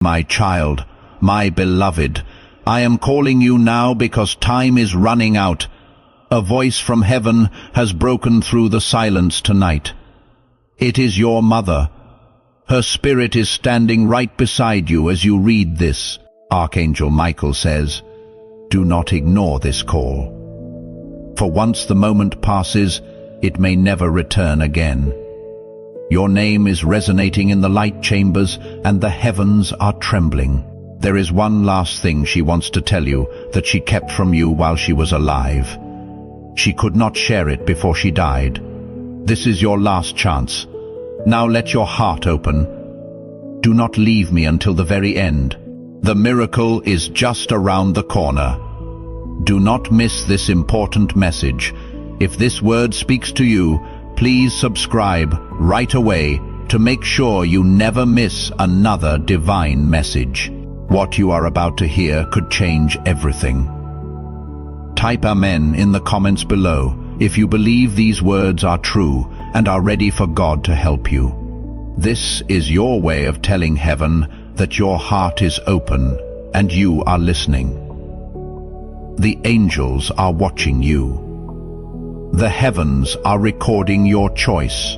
My child, my beloved, I am calling you now because time is running out. A voice from heaven has broken through the silence tonight. It is your mother. Her spirit is standing right beside you as you read this. Archangel Michael says, do not ignore this call. For once the moment passes, it may never return again. Your name is resonating in the light chambers, and the heavens are trembling. There is one last thing she wants to tell you that she kept from you while she was alive. She could not share it before she died. This is your last chance. Now let your heart open. Do not leave me until the very end. The miracle is just around the corner. Do not miss this important message. If this word speaks to you, please subscribe right away to make sure you never miss another divine message. What you are about to hear could change everything. Type Amen in the comments below if you believe these words are true and are ready for God to help you. This is your way of telling heaven that your heart is open and you are listening. The angels are watching you. The heavens are recording your choice.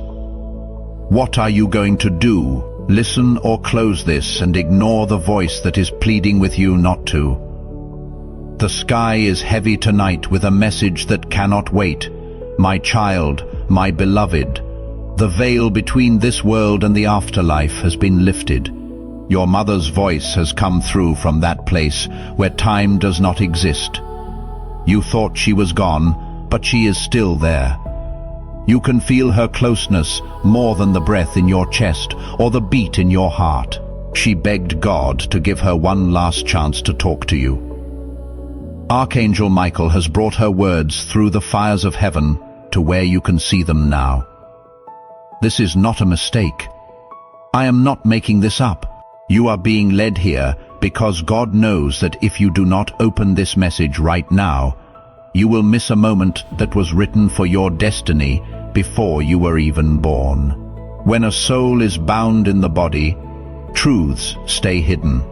What are you going to do? Listen or close this and ignore the voice that is pleading with you not to. The sky is heavy tonight with a message that cannot wait. My child, my beloved, the veil between this world and the afterlife has been lifted. Your mother's voice has come through from that place where time does not exist. You thought she was gone, but she is still there. You can feel her closeness more than the breath in your chest or the beat in your heart. She begged God to give her one last chance to talk to you. Archangel Michael has brought her words through the fires of heaven to where you can see them now. This is not a mistake. I am not making this up. You are being led here because God knows that if you do not open this message right now, you will miss a moment that was written for your destiny before you were even born. When a soul is bound in the body, truths stay hidden.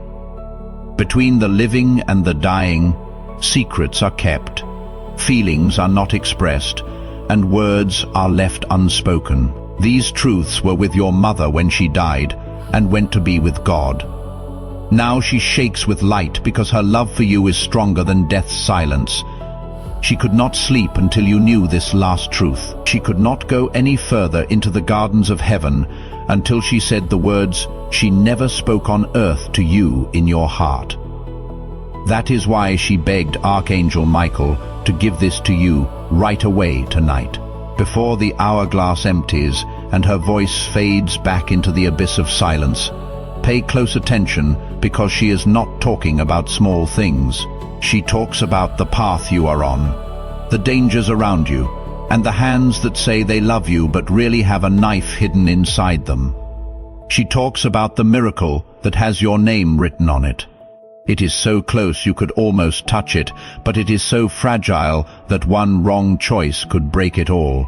Between the living and the dying, secrets are kept, feelings are not expressed, and words are left unspoken. These truths were with your mother when she died and went to be with God. Now she shakes with light because her love for you is stronger than death's silence. She could not sleep until you knew this last truth. She could not go any further into the gardens of heaven until she said the words she never spoke on earth to you in your heart. That is why she begged Archangel Michael to give this to you right away tonight, before the hourglass empties and her voice fades back into the abyss of silence. Pay close attention because she is not talking about small things. She talks about the path you are on, the dangers around you, and the hands that say they love you but really have a knife hidden inside them. She talks about the miracle that has your name written on it. It is so close you could almost touch it, but it is so fragile that one wrong choice could break it all.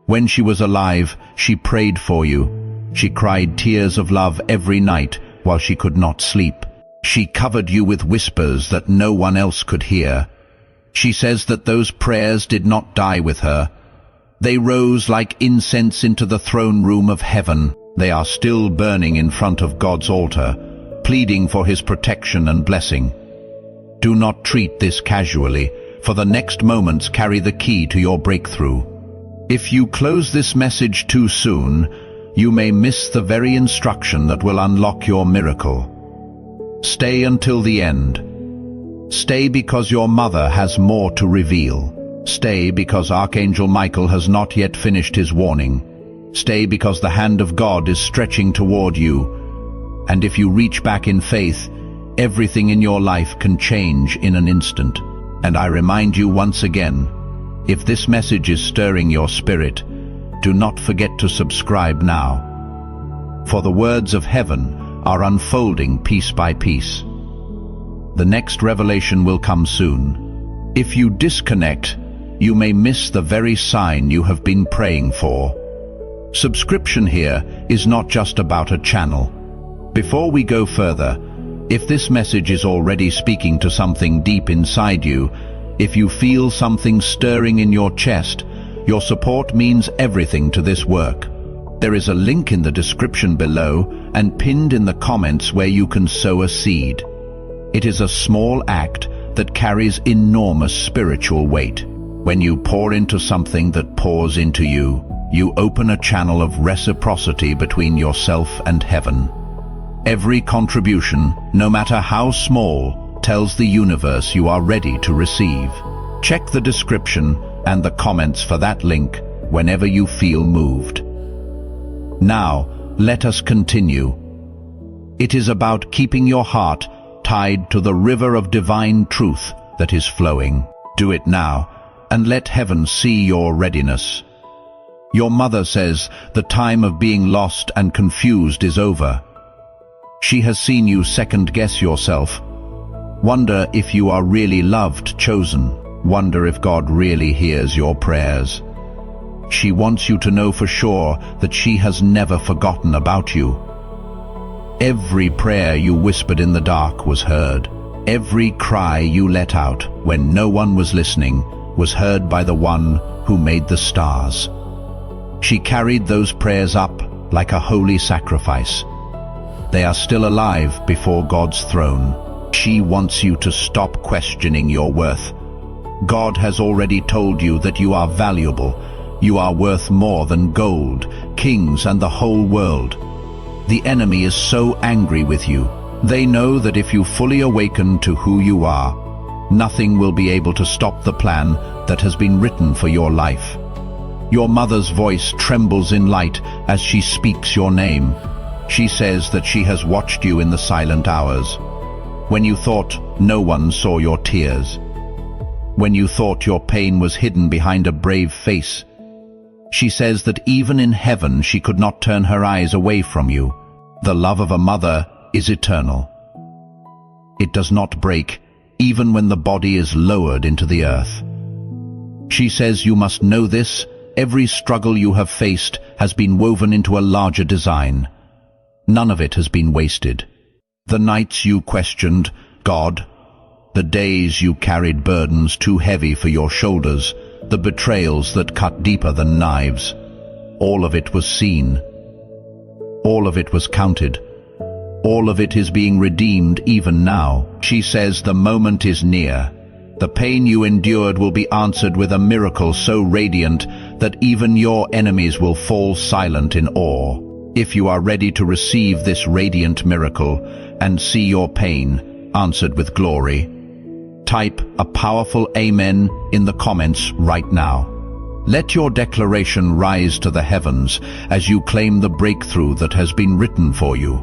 When she was alive, she prayed for you. She cried tears of love every night while she could not sleep. She covered you with whispers that no one else could hear. She says that those prayers did not die with her. They rose like incense into the throne room of heaven. They are still burning in front of God's altar, pleading for His protection and blessing. Do not treat this casually, for the next moments carry the key to your breakthrough. If you close this message too soon, you may miss the very instruction that will unlock your miracle. Stay until the end. Stay because your mother has more to reveal. Stay because Archangel Michael has not yet finished his warning. Stay because the hand of God is stretching toward you. And if you reach back in faith, everything in your life can change in an instant. And I remind you once again, if this message is stirring your spirit, do not forget to subscribe now. For the words of heaven are unfolding piece by piece. The next revelation will come soon. If you disconnect, you may miss the very sign you have been praying for. Subscription here is not just about a channel. Before we go further, if this message is already speaking to something deep inside you, if you feel something stirring in your chest, your support means everything to this work. There is a link in the description below and pinned in the comments where you can sow a seed. It is a small act that carries enormous spiritual weight. When you pour into something that pours into you, you open a channel of reciprocity between yourself and heaven. Every contribution, no matter how small, tells the universe you are ready to receive. Check the description and the comments for that link whenever you feel moved. Now, let us continue. It is about keeping your heart tied to the river of divine truth that is flowing. Do it now, and let heaven see your readiness. Your mother says the time of being lost and confused is over. She has seen you second-guess yourself. Wonder if you are really loved, chosen. Wonder if God really hears your prayers. She wants you to know for sure that she has never forgotten about you. Every prayer you whispered in the dark was heard. Every cry you let out when no one was listening was heard by the one who made the stars. She carried those prayers up like a holy sacrifice. They are still alive before God's throne. She wants you to stop questioning your worth. God has already told you that you are valuable. You are worth more than gold, kings, and the whole world. The enemy is so angry with you. They know that if you fully awaken to who you are, nothing will be able to stop the plan that has been written for your life. Your mother's voice trembles in light as she speaks your name. She says that she has watched you in the silent hours, when you thought no one saw your tears, when you thought your pain was hidden behind a brave face. She says that even in heaven she could not turn her eyes away from you. The love of a mother is eternal. It does not break, even when the body is lowered into the earth. She says you must know this. Every struggle you have faced has been woven into a larger design. None of it has been wasted. The nights you questioned God, the days you carried burdens too heavy for your shoulders, the betrayals that cut deeper than knives, all of it was seen. All of it was counted. All of it is being redeemed even now. She says the moment is near. The pain you endured will be answered with a miracle so radiant that even your enemies will fall silent in awe. If you are ready to receive this radiant miracle and see your pain answered with glory, type a powerful Amen in the comments right now. Let your declaration rise to the heavens as you claim the breakthrough that has been written for you.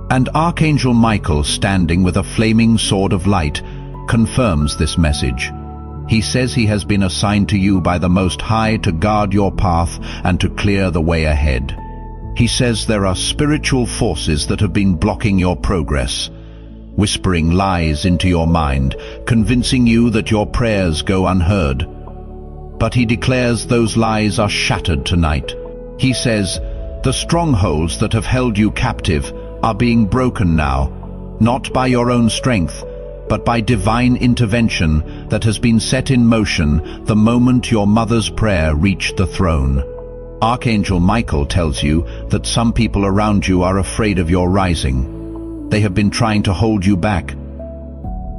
And Archangel Michael, standing with a flaming sword of light, confirms this message. He says he has been assigned to you by the Most High to guard your path and to clear the way ahead. He says there are spiritual forces that have been blocking your progress, whispering lies into your mind, convincing you that your prayers go unheard. But he declares those lies are shattered tonight. He says, the strongholds that have held you captive are being broken now, not by your own strength, but by divine intervention that has been set in motion the moment your mother's prayer reached the throne. Archangel Michael tells you that some people around you are afraid of your rising. They have been trying to hold you back.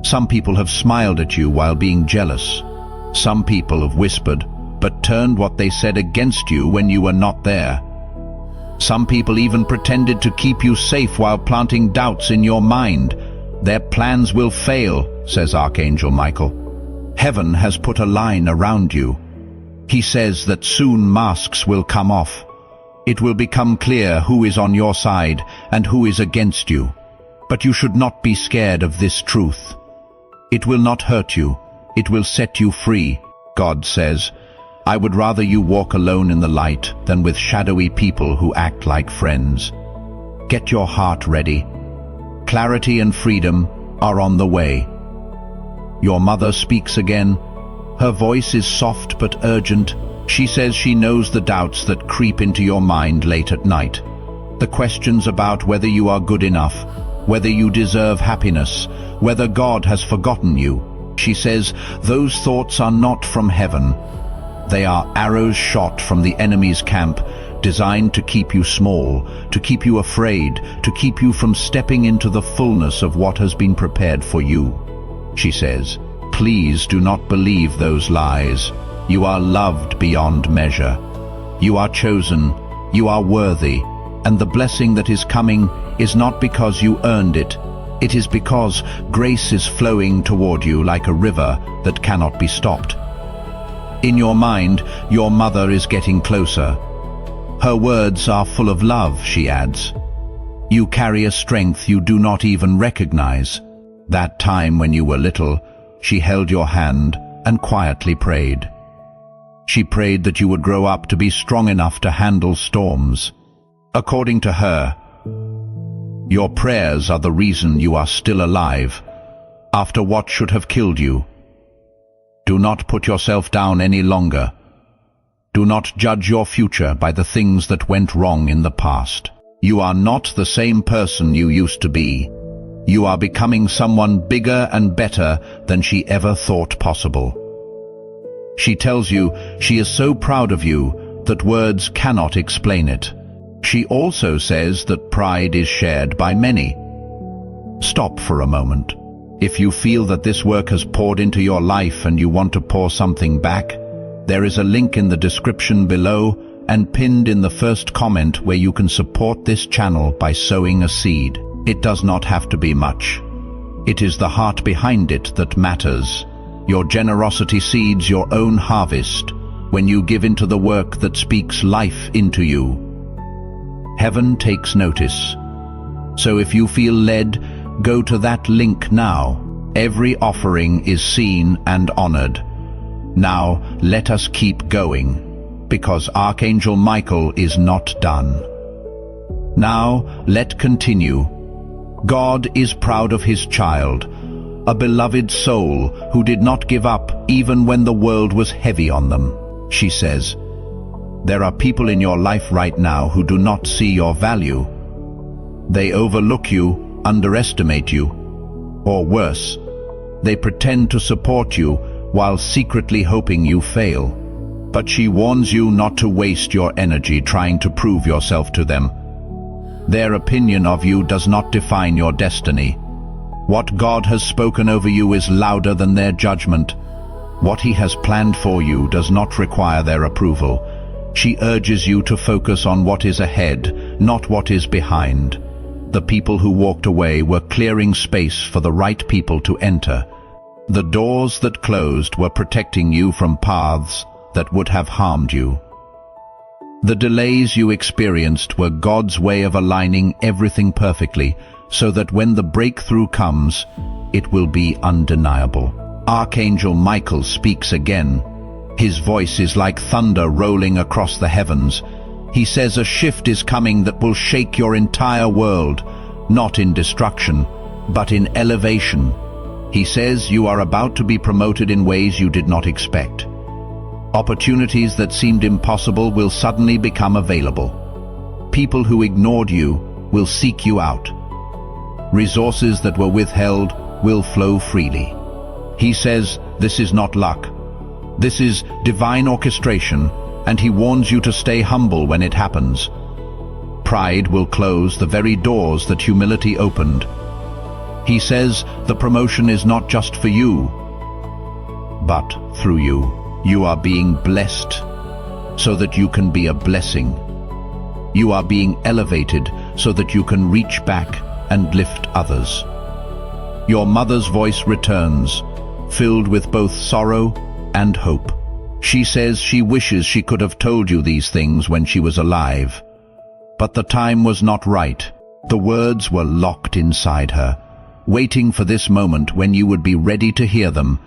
Some people have smiled at you while being jealous. Some people have whispered, but turned what they said against you when you were not there. Some people even pretended to keep you safe while planting doubts in your mind. Their plans will fail, says Archangel Michael. Heaven has put a line around you. He says that soon masks will come off. It will become clear who is on your side and who is against you. But you should not be scared of this truth. It will not hurt you. It will set you free. God says, I would rather you walk alone in the light than with shadowy people who act like friends. Get your heart ready. Clarity and freedom are on the way. Your mother speaks again. Her voice is soft but urgent. She says she knows the doubts that creep into your mind late at night. The questions about whether you are good enough, whether you deserve happiness, whether God has forgotten you. She says, those thoughts are not from heaven. They are arrows shot from the enemy's camp, designed to keep you small, to keep you afraid, to keep you from stepping into the fullness of what has been prepared for you. She says, please do not believe those lies. You are loved beyond measure. You are chosen, you are worthy, and the blessing that is coming is not because you earned it. It is because grace is flowing toward you like a river that cannot be stopped. In your mind, your mother is getting closer. Her words are full of love, she adds. You carry a strength you do not even recognize. That time when you were little, she held your hand and quietly prayed. She prayed that you would grow up to be strong enough to handle storms. According to her, your prayers are the reason you are still alive, after what should have killed you. Do not put yourself down any longer. Do not judge your future by the things that went wrong in the past. You are not the same person you used to be. You are becoming someone bigger and better than she ever thought possible. She tells you she is so proud of you that words cannot explain it. She also says that pride is shared by many. Stop for a moment. If you feel that this work has poured into your life and you want to pour something back, there is a link in the description below and pinned in the first comment where you can support this channel by sowing a seed. It does not have to be much. It is the heart behind it that matters. Your generosity seeds your own harvest when you give into the work that speaks life into you. Heaven takes notice. So if you feel led, go to that link now. Every offering is seen and honored. Now let us keep going, because Archangel Michael is not done. Now let's continue. God is proud of his child, a beloved soul who did not give up even when the world was heavy on them. She says, there are people in your life right now who do not see your value. They overlook you, underestimate you, or worse, they pretend to support you while secretly hoping you fail. But she warns you not to waste your energy trying to prove yourself to them. Their opinion of you does not define your destiny. What God has spoken over you is louder than their judgment. What he has planned for you does not require their approval. She urges you to focus on what is ahead, not what is behind. The people who walked away were clearing space for the right people to enter. The doors that closed were protecting you from paths that would have harmed you. The delays you experienced were God's way of aligning everything perfectly, so that when the breakthrough comes, it will be undeniable. Archangel Michael speaks again. His voice is like thunder rolling across the heavens. He says a shift is coming that will shake your entire world, not in destruction, but in elevation. He says you are about to be promoted in ways you did not expect. Opportunities that seemed impossible will suddenly become available. People who ignored you will seek you out. Resources that were withheld will flow freely. He says this is not luck. This is divine orchestration, and he warns you to stay humble when it happens. Pride will close the very doors that humility opened. He says the promotion is not just for you, but through you. You are being blessed so that you can be a blessing. You are being elevated so that you can reach back and lift others. Your mother's voice returns, filled with both sorrow and hope. She says she wishes she could have told you these things when she was alive. But the time was not right. The words were locked inside her, waiting for this moment when you would be ready to hear them,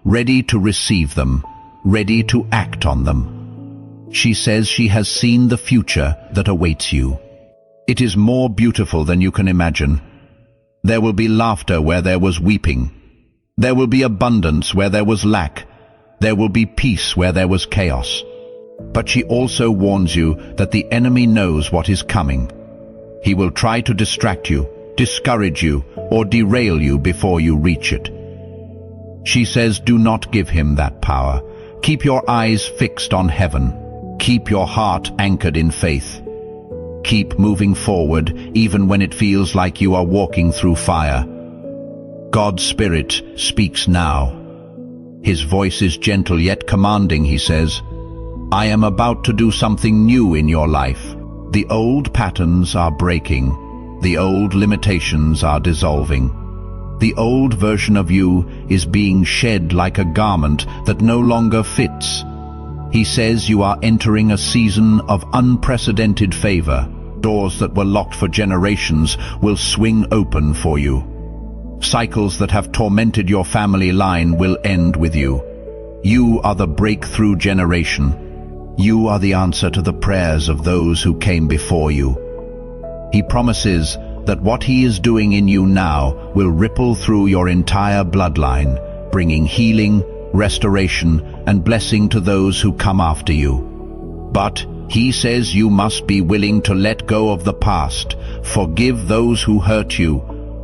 ready to receive them, ready to act on them. She says she has seen the future that awaits you. It is more beautiful than you can imagine. There will be laughter where there was weeping. There will be abundance where there was lack. There will be peace where there was chaos. But she also warns you that the enemy knows what is coming. He will try to distract you, discourage you, or derail you before you reach it. She says, do not give him that power. Keep your eyes fixed on heaven. Keep your heart anchored in faith. Keep moving forward, even when it feels like you are walking through fire. God's Spirit speaks now. His voice is gentle yet commanding. He says, I am about to do something new in your life. The old patterns are breaking. The old limitations are dissolving. The old version of you is being shed like a garment that no longer fits. He says you are entering a season of unprecedented favor. Doors that were locked for generations will swing open for you. Cycles that have tormented your family line will end with you. You are the breakthrough generation. You are the answer to the prayers of those who came before you. He promises that what he is doing in you now will ripple through your entire bloodline, bringing healing, restoration, and blessing to those who come after you. But he says you must be willing to let go of the past, forgive those who hurt you,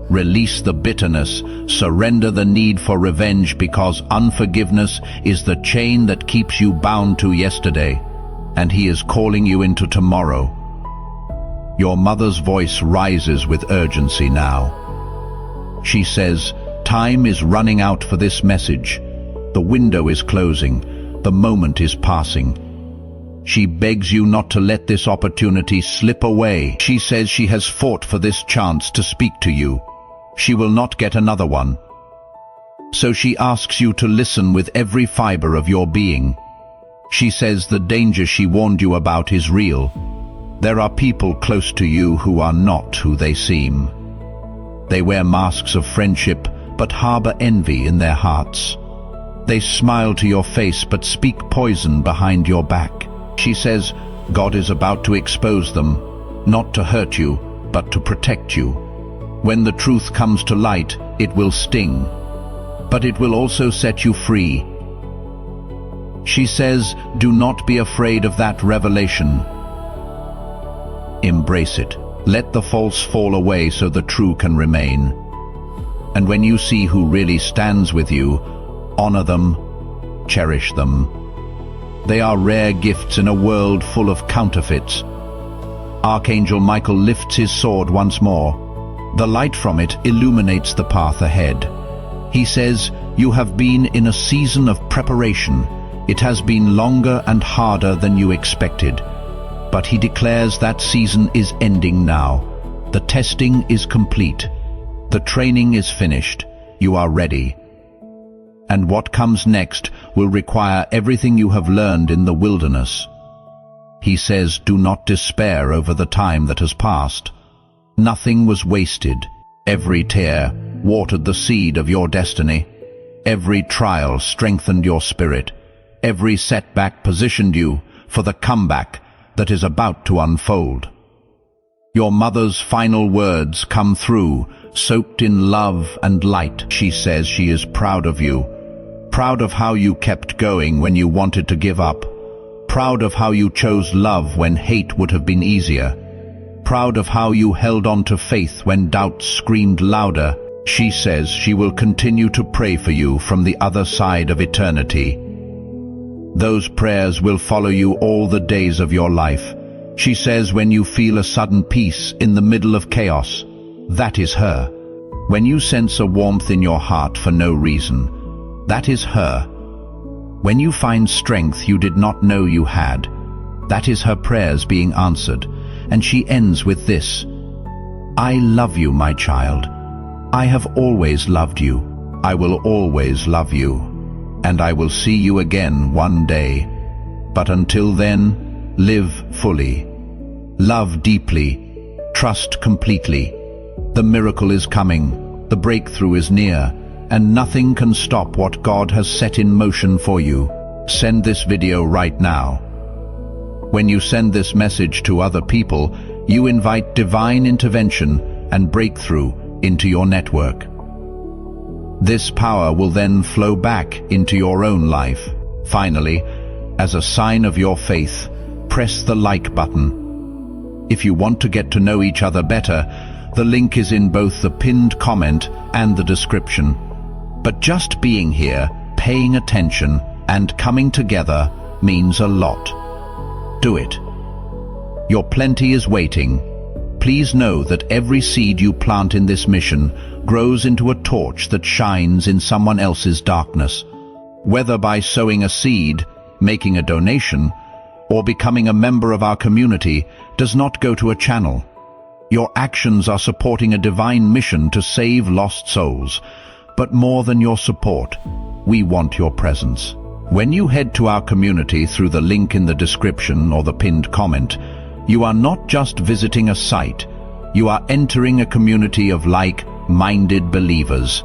release the bitterness, surrender the need for revenge, because unforgiveness is the chain that keeps you bound to yesterday, and he is calling you into tomorrow. Your mother's voice rises with urgency now. She says, time is running out for this message. The window is closing. The moment is passing. She begs you not to let this opportunity slip away. She says she has fought for this chance to speak to you. She will not get another one. So she asks you to listen with every fiber of your being. She says the danger she warned you about is real. There are people close to you who are not who they seem. They wear masks of friendship but harbor envy in their hearts. They smile to your face but speak poison behind your back. She says God is about to expose them, not to hurt you, but to protect you. When the truth comes to light, it will sting, but it will also set you free. She says, do not be afraid of that revelation. Embrace it. Let the false fall away so the true can remain. And when you see who really stands with you, honor them, cherish them. They are rare gifts in a world full of counterfeits. Archangel Michael lifts his sword once more. The light from it illuminates the path ahead. He says, you have been in a season of preparation. It has been longer and harder than you expected. But he declares that season is ending now. The testing is complete. The training is finished. You are ready. And what comes next will require everything you have learned in the wilderness. He says, do not despair over the time that has passed. Nothing was wasted. Every tear watered the seed of your destiny. Every trial strengthened your spirit. Every setback positioned you for the comeback that is about to unfold. Your mother's final words come through, soaked in love and light. She says she is proud of you. Proud of how you kept going when you wanted to give up. Proud of how you chose love when hate would have been easier. Proud of how you held on to faith when doubt screamed louder. She says she will continue to pray for you from the other side of eternity. Those prayers will follow you all the days of your life. She says when you feel a sudden peace in the middle of chaos, that is her. When you sense a warmth in your heart for no reason, that is her. When you find strength you did not know you had, that is her prayers being answered. And she ends with this: I love you, my child. I have always loved you. I will always love you. And I will see you again one day. But until then, live fully. Love deeply. Trust completely. The miracle is coming. The breakthrough is near. And nothing can stop what God has set in motion for you. Send this video right now. When you send this message to other people, you invite divine intervention and breakthrough into your network. This power will then flow back into your own life. Finally, as a sign of your faith, press the like button. If you want to get to know each other better, the link is in both the pinned comment and the description. But just being here, paying attention, and coming together means a lot. Do it. Your plenty is waiting. Please know that every seed you plant in this mission grows into a torch that shines in someone else's darkness. Whether by sowing a seed, making a donation, or becoming a member of our community does not go to a channel. Your actions are supporting a divine mission to save lost souls. But more than your support, we want your presence. When you head to our community through the link in the description or the pinned comment, you are not just visiting a site, you are entering a community of like-minded believers.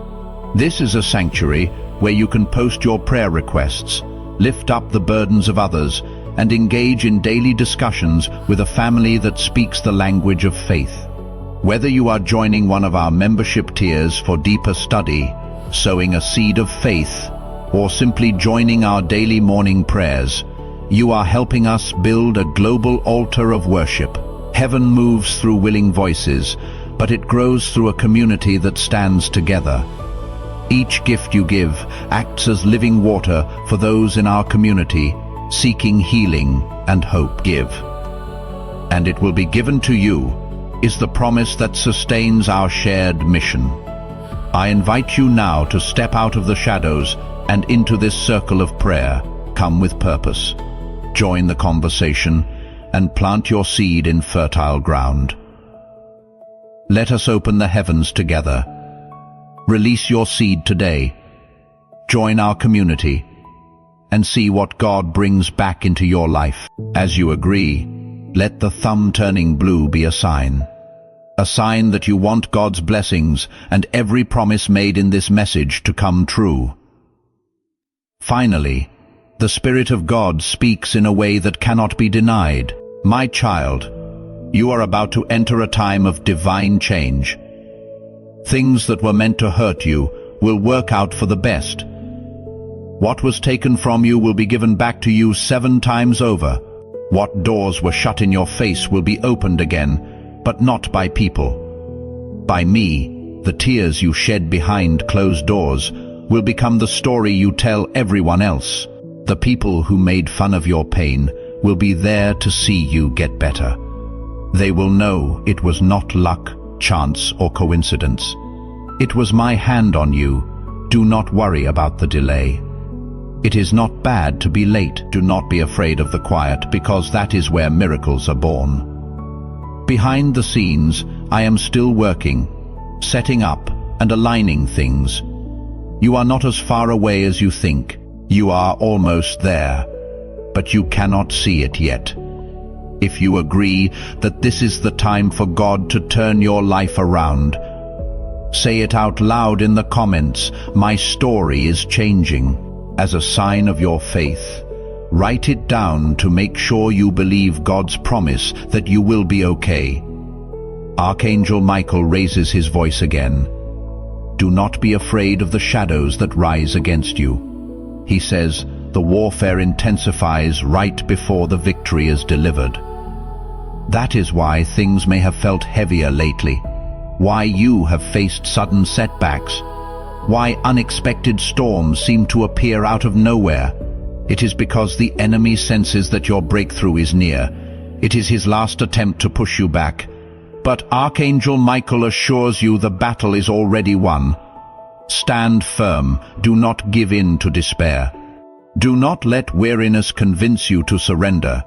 This is a sanctuary where you can post your prayer requests, lift up the burdens of others, and engage in daily discussions with a family that speaks the language of faith. Whether you are joining one of our membership tiers for deeper study, sowing a seed of faith, or simply joining our daily morning prayers, you are helping us build a global altar of worship. Heaven moves through willing voices, but it grows through a community that stands together. Each gift you give acts as living water for those in our community, seeking healing and hope. Give, and it will be given to you, is the promise that sustains our shared mission. I invite you now to step out of the shadows and into this circle of prayer. Come with purpose. Join the conversation and plant your seed in fertile ground. Let us open the heavens together. Release your seed today. Join our community and see what God brings back into your life. As you agree, let the thumb turning blue be a sign that you want God's blessings and every promise made in this message to come true. Finally, the Spirit of God speaks in a way that cannot be denied. My child, you are about to enter a time of divine change. Things that were meant to hurt you will work out for the best. What was taken from you will be given back to you 7 times over. What doors were shut in your face will be opened again, but not by people. By me, the tears you shed behind closed doors will become the story you tell everyone else. The people who made fun of your pain will be there to see you get better. They will know it was not luck, chance, or coincidence. It was my hand on you. Do not worry about the delay. It is not bad to be late. Do not be afraid of the quiet, because that is where miracles are born. Behind the scenes, I am still working, setting up and aligning things. You are not as far away as you think. You are almost there, but you cannot see it yet. If you agree that this is the time for God to turn your life around, say it out loud in the comments. My story is changing. As a sign of your faith, write it down to make sure you believe God's promise that you will be okay. Archangel Michael raises his voice again. Do not be afraid of the shadows that rise against you. He says, the warfare intensifies right before the victory is delivered. That is why things may have felt heavier lately, why you have faced sudden setbacks, why unexpected storms seem to appear out of nowhere. It is because the enemy senses that your breakthrough is near. It is his last attempt to push you back. But Archangel Michael assures you the battle is already won. Stand firm. Do not give in to despair. Do not let weariness convince you to surrender,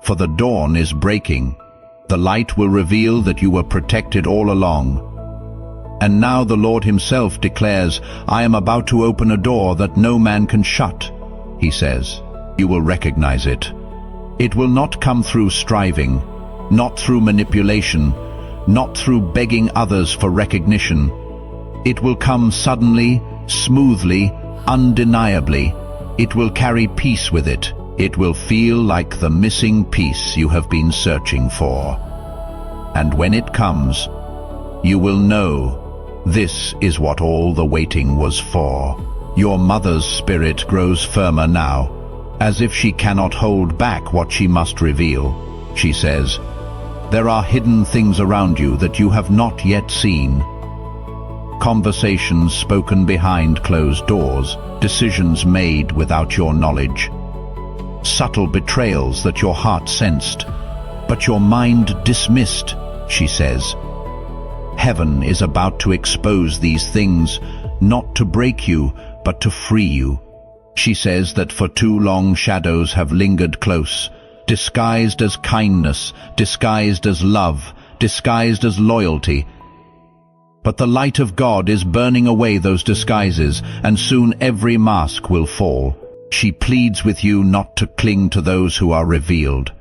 for the dawn is breaking. The light will reveal that you were protected all along. And now the Lord himself declares, I am about to open a door that no man can shut. He says, you will recognize it. It will not come through striving, not through manipulation, not through begging others for recognition. It will come suddenly, smoothly, undeniably. It will carry peace with it. It will feel like the missing piece you have been searching for. And when it comes, you will know this is what all the waiting was for. Your mother's spirit grows firmer now, as if she cannot hold back what she must reveal. She says, There are hidden things around you that you have not yet seen. Conversations spoken behind closed doors, decisions made without your knowledge. Subtle betrayals that your heart sensed, but your mind dismissed, she says. Heaven is about to expose these things, not to break you, but to free you. She says that for too long shadows have lingered close, disguised as kindness, disguised as love, disguised as loyalty. But the light of God is burning away those disguises, and soon every mask will fall. She pleads with you not to cling to those who are revealed.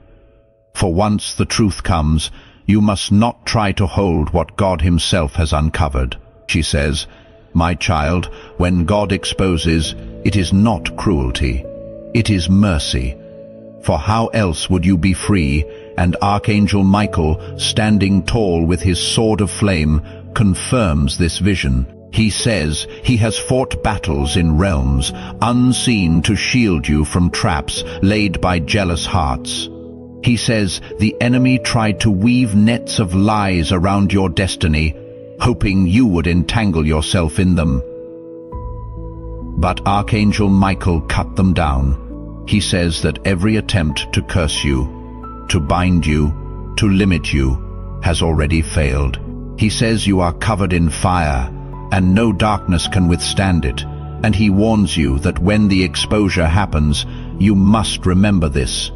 For once the truth comes, you must not try to hold what God Himself has uncovered. She says, "My child, when God exposes, it is not cruelty, it is mercy. For how else would you be free?" And Archangel Michael, standing tall with his sword of flame, confirms this vision. He says he has fought battles in realms unseen to shield you from traps laid by jealous hearts. He says the enemy tried to weave nets of lies around your destiny, hoping you would entangle yourself in them. But Archangel Michael cut them down. He says that every attempt to curse you, to bind you, to limit you, has already failed. He says you are covered in fire, and no darkness can withstand it, and he warns you that when the exposure happens, you must remember this.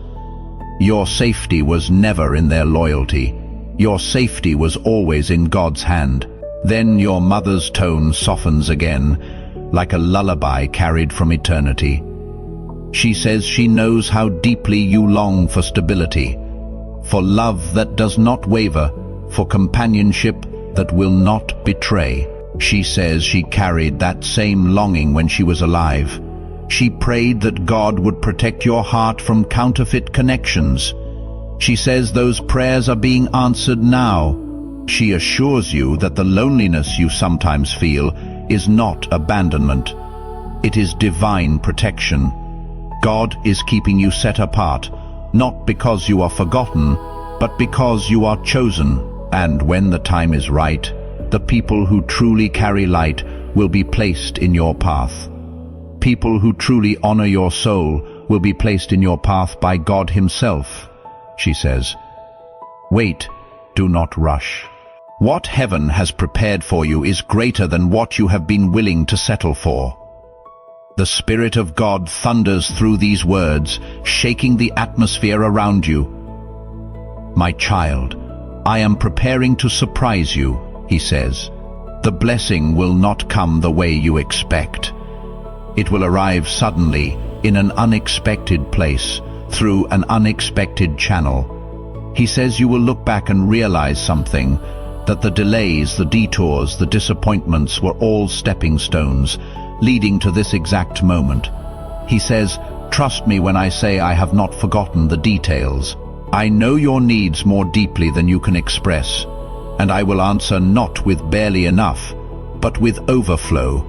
Your safety was never in their loyalty. Your safety was always in God's hand. Then your mother's tone softens again, like a lullaby carried from eternity. She says she knows how deeply you long for stability, for love that does not waver, for companionship that will not betray. She says she carried that same longing when she was alive. She prayed that God would protect your heart from counterfeit connections. She says those prayers are being answered now. She assures you that the loneliness you sometimes feel is not abandonment. It is divine protection. God is keeping you set apart, not because you are forgotten, but because you are chosen. And when the time is right, the people who truly carry light will be placed in your path. People who truly honor your soul will be placed in your path by God Himself, she says. Wait, do not rush. What heaven has prepared for you is greater than what you have been willing to settle for. The Spirit of God thunders through these words, shaking the atmosphere around you. My child, I am preparing to surprise you, he says. The blessing will not come the way you expect. It will arrive suddenly, in an unexpected place, through an unexpected channel. He says you will look back and realize something, that the delays, the detours, the disappointments were all stepping stones, leading to this exact moment. He says, trust me when I say I have not forgotten the details. I know your needs more deeply than you can express, and I will answer not with barely enough, but with overflow.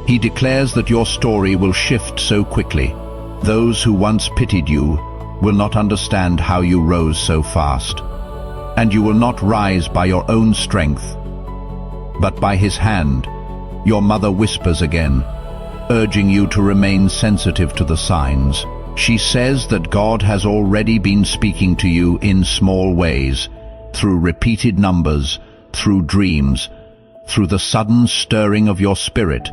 He declares that your story will shift so quickly. Those who once pitied you will not understand how you rose so fast, and you will not rise by your own strength, but by His hand. Your mother whispers again, urging you to remain sensitive to the signs. She says that God has already been speaking to you in small ways, through repeated numbers, through dreams, through the sudden stirring of your spirit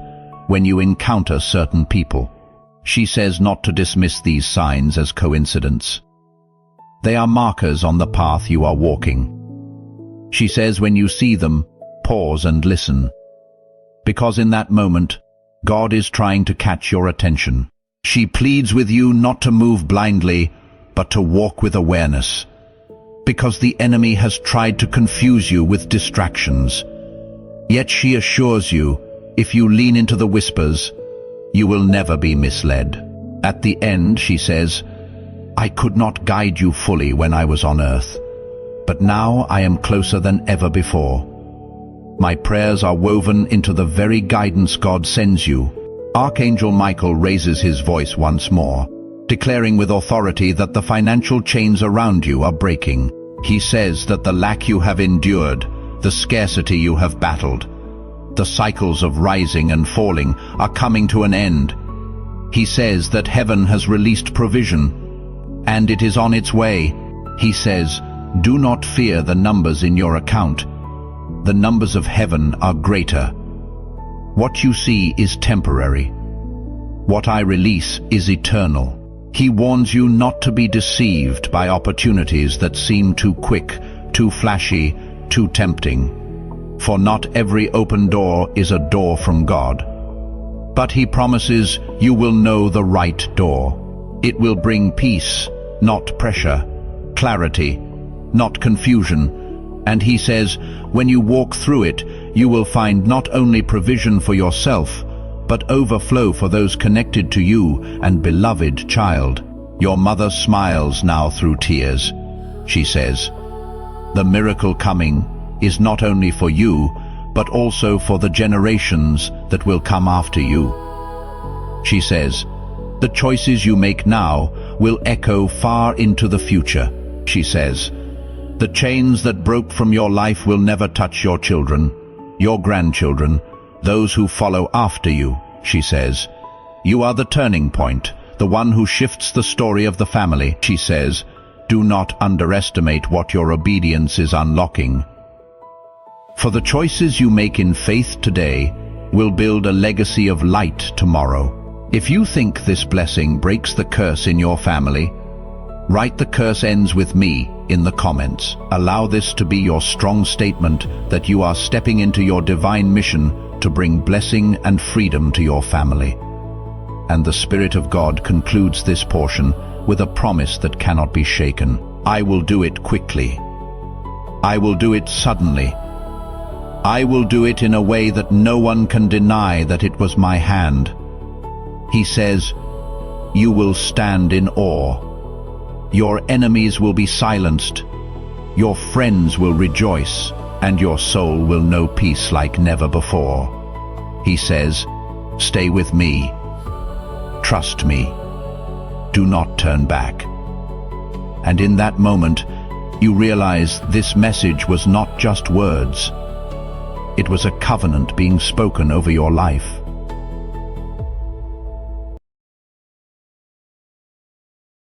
when you encounter certain people. She says not to dismiss these signs as coincidence. They are markers on the path you are walking. She says when you see them, pause and listen, because in that moment, God is trying to catch your attention. She pleads with you not to move blindly, but to walk with awareness, because the enemy has tried to confuse you with distractions. Yet she assures you, if you lean into the whispers, you will never be misled. At the end, she says, I could not guide you fully when I was on earth, but now I am closer than ever before. My prayers are woven into the very guidance God sends you. Archangel Michael raises his voice once more, declaring with authority that the financial chains around you are breaking. He says that the lack you have endured, the scarcity you have battled, the cycles of rising and falling are coming to an end. He says that heaven has released provision, and it is on its way. He says, do not fear the numbers in your account. The numbers of heaven are greater. What you see is temporary. What I release is eternal. He warns you not to be deceived by opportunities that seem too quick, too flashy, too tempting. For not every open door is a door from God. But he promises you will know the right door. It will bring peace, not pressure, clarity, not confusion. And he says, when you walk through it, you will find not only provision for yourself, but overflow for those connected to you and beloved child. Your mother smiles now through tears. She says, the miracle coming is not only for you, but also for the generations that will come after you. She says, the choices you make now will echo far into the future. She says, the chains that broke from your life will never touch your children, your grandchildren, those who follow after you. She says, you are the turning point, the one who shifts the story of the family. She says, do not underestimate what your obedience is unlocking. For the choices you make in faith today will build a legacy of light tomorrow. If you think this blessing breaks the curse in your family, write "the curse ends with me" in the comments. Allow this to be your strong statement that you are stepping into your divine mission to bring blessing and freedom to your family. And the Spirit of God concludes this portion with a promise that cannot be shaken. I will do it quickly. I will do it suddenly. I will do it in a way that no one can deny that it was my hand. He says, you will stand in awe. Your enemies will be silenced. Your friends will rejoice, and your soul will know peace like never before. He says, stay with me. Trust me. Do not turn back. And in that moment, you realize this message was not just words. It was a covenant being spoken over your life.